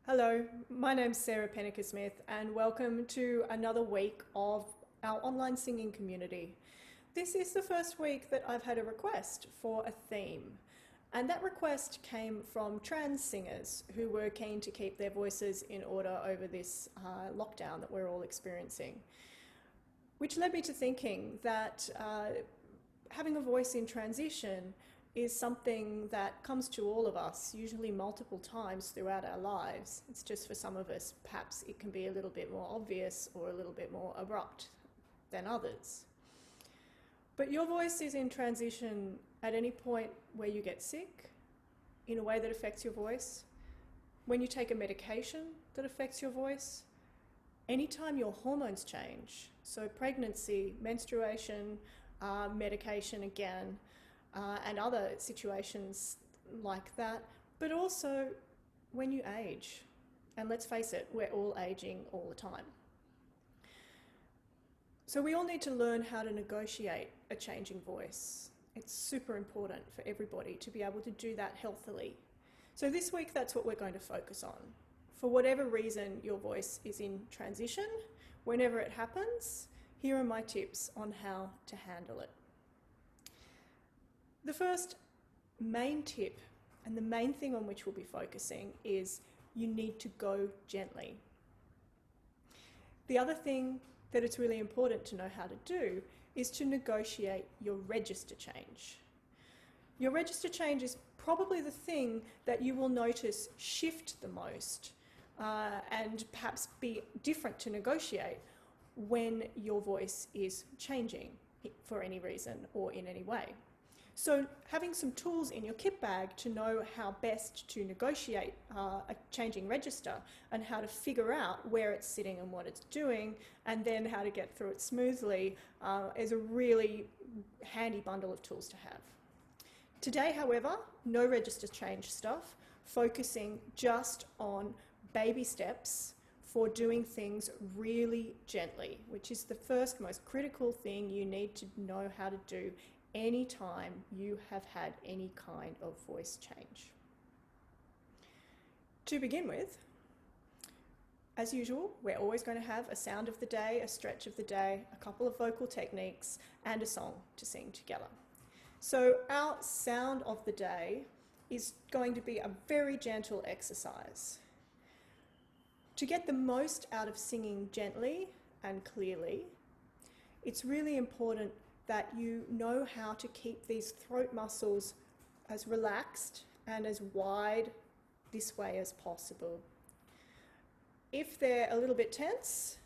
Hello, my name's Sarah Penicka-Smith and welcome to another week of our online singing community. This is the first week that I've had a request for a theme, and that request came from trans singers who were keen to keep their voices in order over this lockdown that we're all experiencing, which led me to thinking that having a voice in transition is something that comes to all of us, usually multiple times throughout our lives. It's just for some of us, perhaps it can be a little bit more obvious or a little bit more abrupt than others. But your voice is in transition at any point where you get sick in a way that affects your voice, when you take a medication that affects your voice, anytime your hormones change, so pregnancy, menstruation, medication again, and other situations like that, but also when you age. And let's face it, we're all aging all the time. So we all need to learn how to negotiate a changing voice. It's super important for everybody to be able to do that healthily. So this week, that's what we're going to focus on. For whatever reason your voice is in transition, whenever it happens, here are my tips on how to handle it. The first main tip and the main thing on which we'll be focusing is you need to go gently. The other thing that it's really important to know how to do is to negotiate your register change. Your register change is probably the thing that you will notice shift the most and perhaps be different to negotiate when your voice is changing for any reason or in any way. So having some tools in your kit bag to know how best to negotiate a changing register and how to figure out where it's sitting and what it's doing, and then how to get through it smoothly is a really handy bundle of tools to have. Today, however, no register change stuff, focusing just on baby steps for doing things really gently, which is the first most critical thing you need to know how to do anytime you have had any kind of voice change. To begin with, as usual, we're always going to have a sound of the day, a stretch of the day, a couple of vocal techniques, and a song to sing together. So our sound of the day is going to be a very gentle exercise. To get the most out of singing gently and clearly, it's really important that you know how to keep these throat muscles as relaxed and as wide this way as possible. If they're a little bit tense,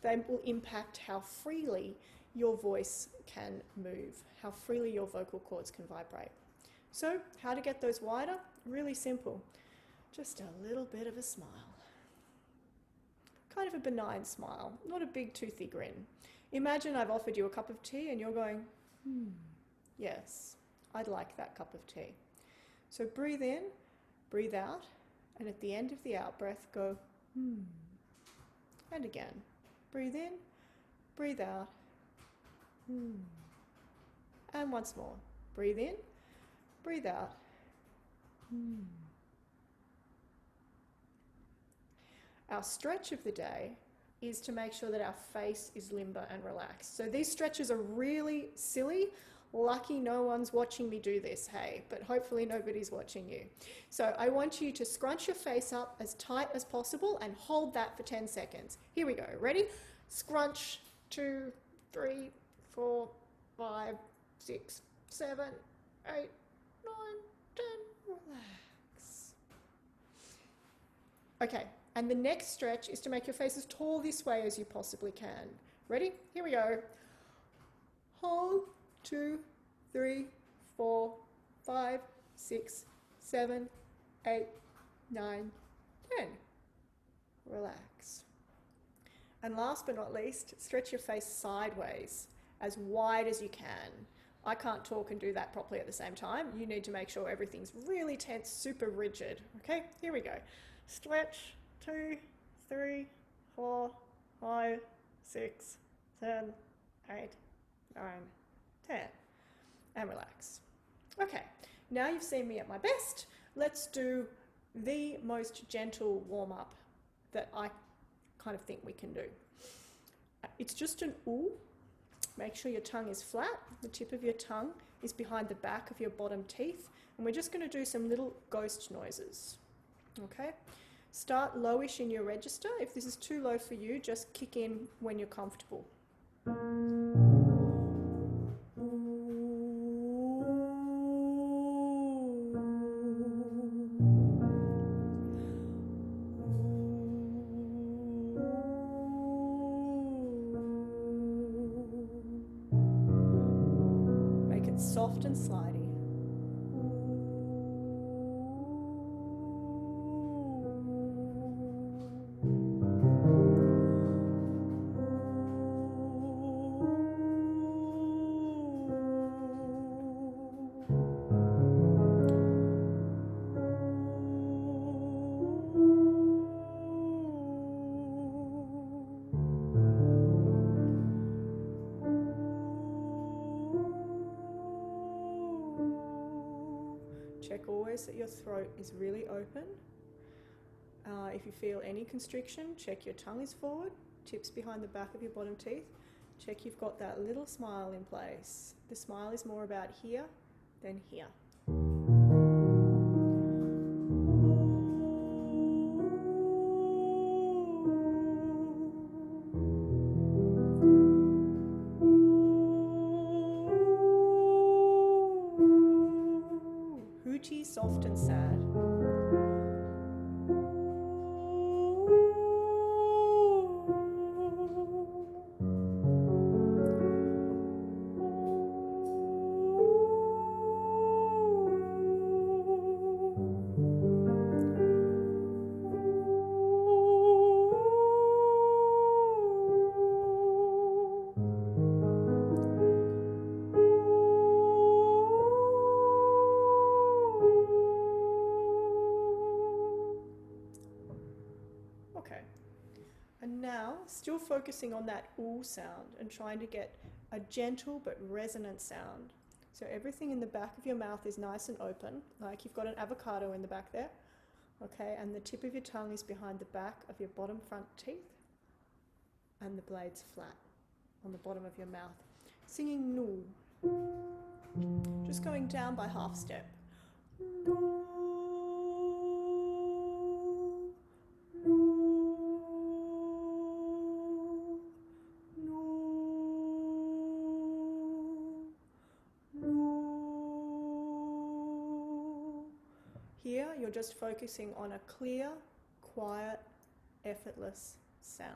they will impact how freely your voice can move, how freely your vocal cords can vibrate. So, how to get those wider? Really simple. Just a little bit of a smile. Kind of a benign smile, not a big toothy grin. Imagine I've offered you a cup of tea and you're going, yes, I'd like that cup of tea. So breathe in, breathe out, and at the end of the out breath, go, and again. Breathe in, breathe out, and once more. Breathe in, breathe out. Our stretch of the day is to make sure that our face is limber and relaxed. So these stretches are really silly. Lucky no one's watching me do this, hey, but hopefully nobody's watching you. So I want you to scrunch your face up as tight as possible and hold that for 10 seconds. Here we go, ready? Scrunch, 2, 3, 4, 5, 6, 7, 8, 9, 10, relax. Okay. And the next stretch is to make your face as tall this way as you possibly can. Ready? Here we go. Hold, 2, 3, 4, 5, 6, 7, 8, 9, 10. Relax. And last but not least, stretch your face sideways, as wide as you can. I can't talk and do that properly at the same time. You need to make sure everything's really tense, super rigid. Okay, here we go. Stretch. 2, 3, 4, 5, 6, 7, 8, 9, 10. And relax. Okay, now you've seen me at my best. Let's do the most gentle warm-up that I kind of think we can do. It's just an ooh. Make sure your tongue is flat. The tip of your tongue is behind the back of your bottom teeth. And we're just going to do some little ghost noises. Okay? Start lowish in your register. If this is too low for you, just kick in when you're comfortable. Make it soft and slidey. Check always that your throat is really open. If you feel any constriction, check your tongue is forward, tips behind the back of your bottom teeth. Check you've got that little smile in place. The smile is more about here than here. Hooty, soft and sad. Okay, and now still focusing on that ooh sound and trying to get a gentle but resonant sound. So everything in the back of your mouth is nice and open, like you've got an avocado in the back there. Okay, and the tip of your tongue is behind the back of your bottom front teeth and the blade's flat on the bottom of your mouth. Singing noo. Just going down by half step. Here, you're just focusing on a clear, quiet, effortless sound.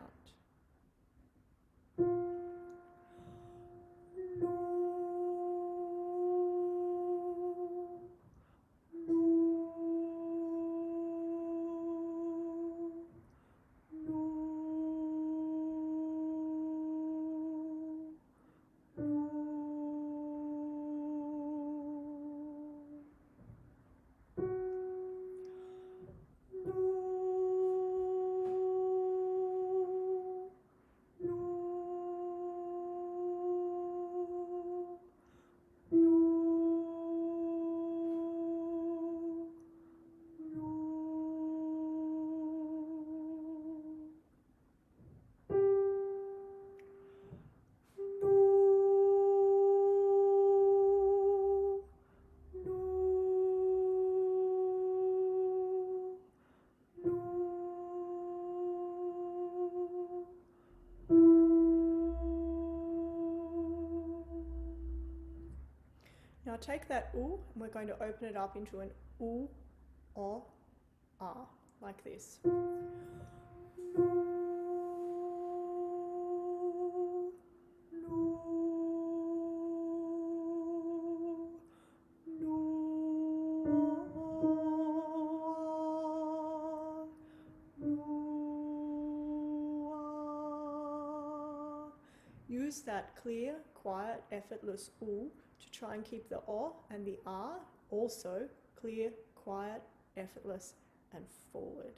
Now take that ooh and we're going to open it up into an ooh, or, ah, like this. Use that clear, quiet, effortless ooh to try and keep the o and the ah also clear, quiet, effortless, and forward.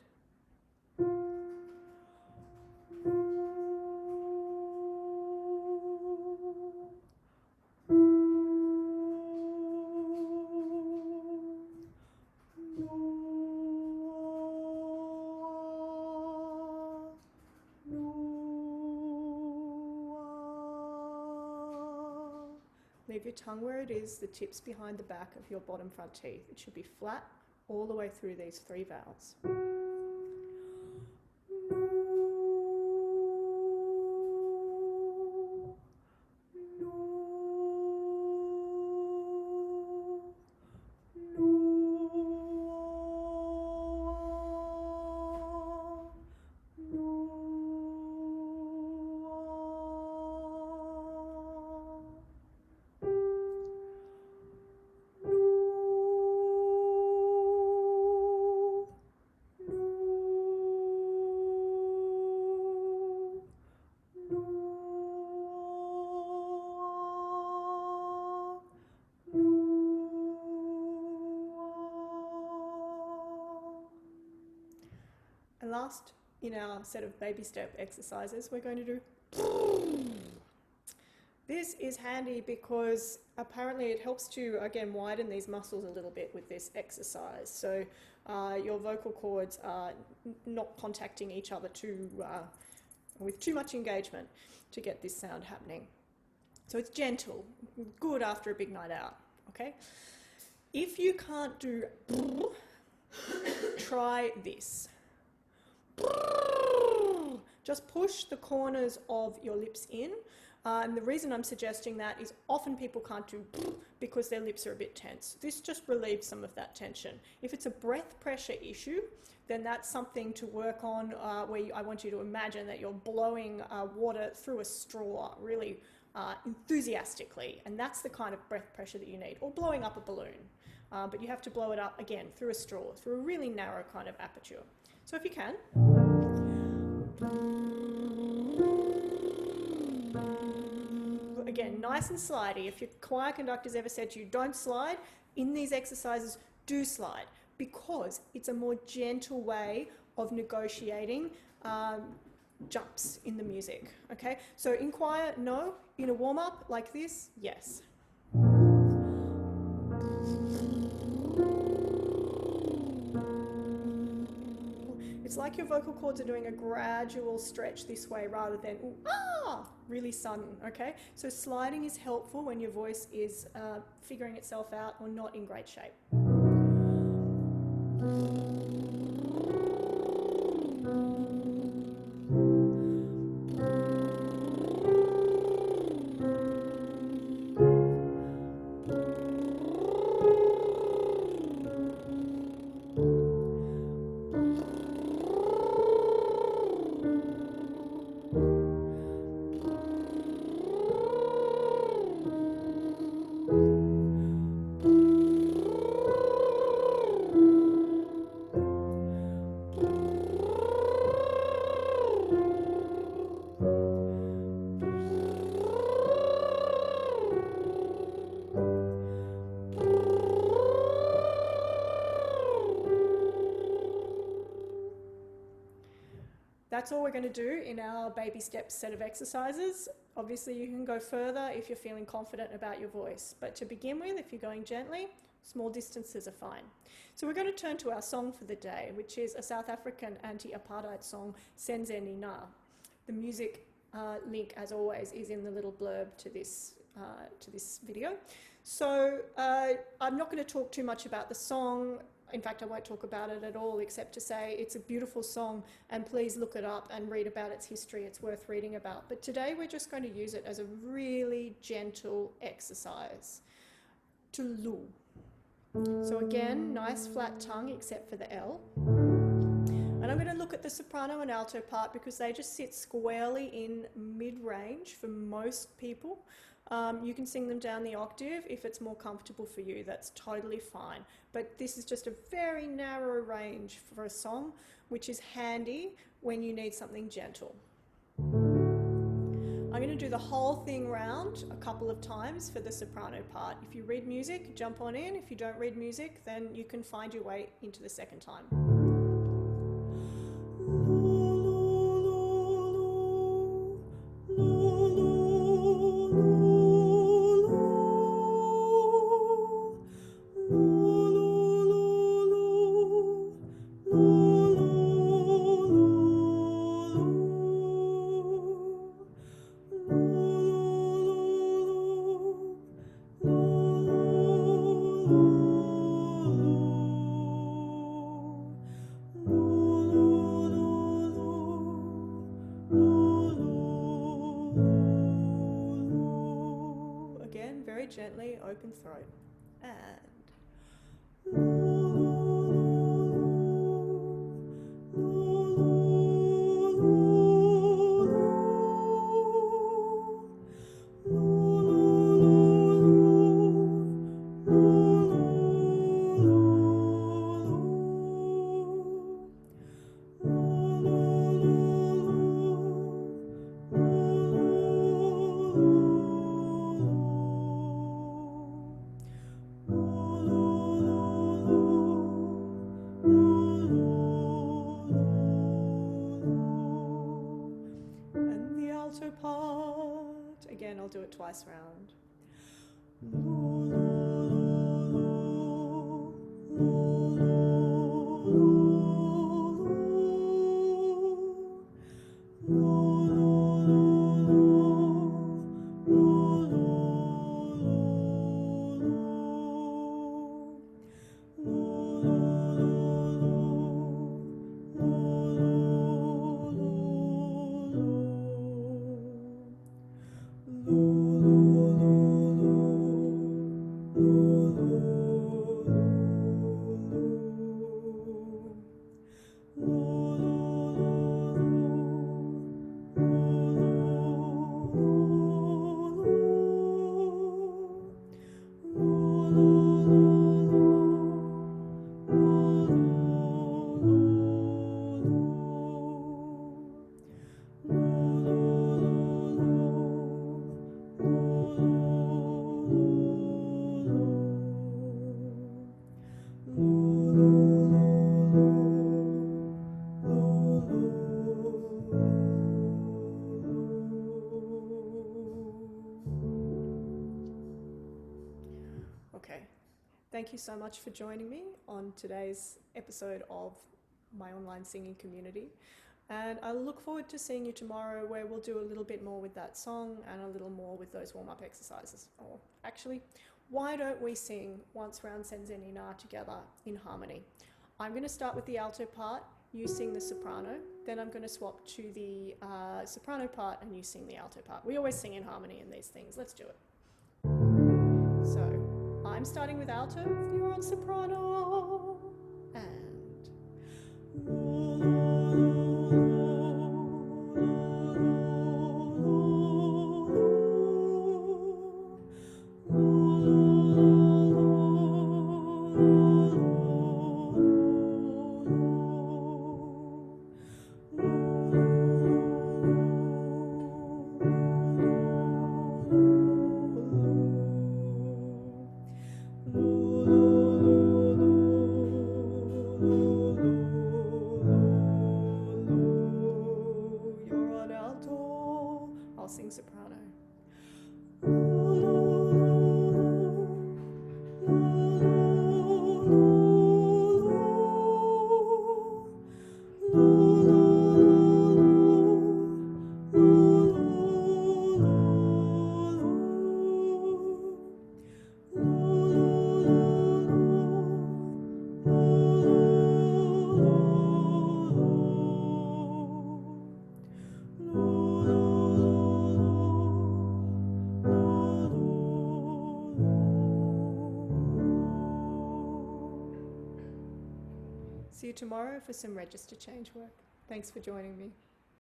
leave your tongue where it is, the tips behind the back of your bottom front teeth. It should be flat all the way through these 3 vowels. And last in our set of baby step exercises, we're going to do. This is handy because apparently it helps to, again, widen these muscles a little bit with this exercise. So your vocal cords are not contacting each other with too much engagement to get this sound happening. So it's gentle, good after a big night out, okay? If you can't do try this. Just push the corners of your lips in. And the reason I'm suggesting that is often people can't do because their lips are a bit tense. This just relieves some of that tension. If it's a breath pressure issue, then that's something to work on where I want you to imagine that you're blowing water through a straw really enthusiastically. And that's the kind of breath pressure that you need, or blowing up a balloon. But you have to blow it up, again, through a straw, through a really narrow kind of aperture. So if you can. Again, nice and slidey. If your choir conductor's ever said to you, don't slide, in these exercises, do slide, because it's a more gentle way of negotiating jumps in the music, okay? So in choir, no. In a warm-up like this, yes. It's like your vocal cords are doing a gradual stretch this way rather than really sudden, okay? So sliding is helpful when your voice is figuring itself out or not in great shape. That's all we're going to do in our baby steps set of exercises. Obviously, you can go further if you're feeling confident about your voice. But to begin with, if you're going gently, small distances are fine. So we're going to turn to our song for the day, which is a South African anti-apartheid song, Senze Nina. The music link, as always, is in the little blurb to this video. So I'm not going to talk too much about the song. In fact, I won't talk about it at all, except to say it's a beautiful song, and please look it up and read about its history. It's worth reading about. But today we're just going to use it as a really gentle exercise. To lu. So again, nice flat tongue except for the L. And I'm going to look at the soprano and alto part because they just sit squarely in mid-range for most people. You can sing them down the octave if it's more comfortable for you. That's totally fine. But this is just a very narrow range for a song, which is handy when you need something gentle. I'm going to do the whole thing round a couple of times for the soprano part. If you read music, jump on in. If you don't read music, then you can find your way into the second time. open throat. And the alto part. Again, I'll do it twice round. Okay, thank you so much for joining me on today's episode of my online singing community. And I look forward to seeing you tomorrow, where we'll do a little bit more with that song and a little more with those warm-up exercises. Or actually, why don't we sing Once Round Senza Nina together in harmony? I'm going to start with the alto part, you sing the soprano, then I'm going to swap to the soprano part and you sing the alto part. We always sing in harmony in these things. Let's do it. So I'm starting with alto, you're on soprano, and you're on alto, I'll sing soprano. See you tomorrow for some register change work. Thanks for joining me.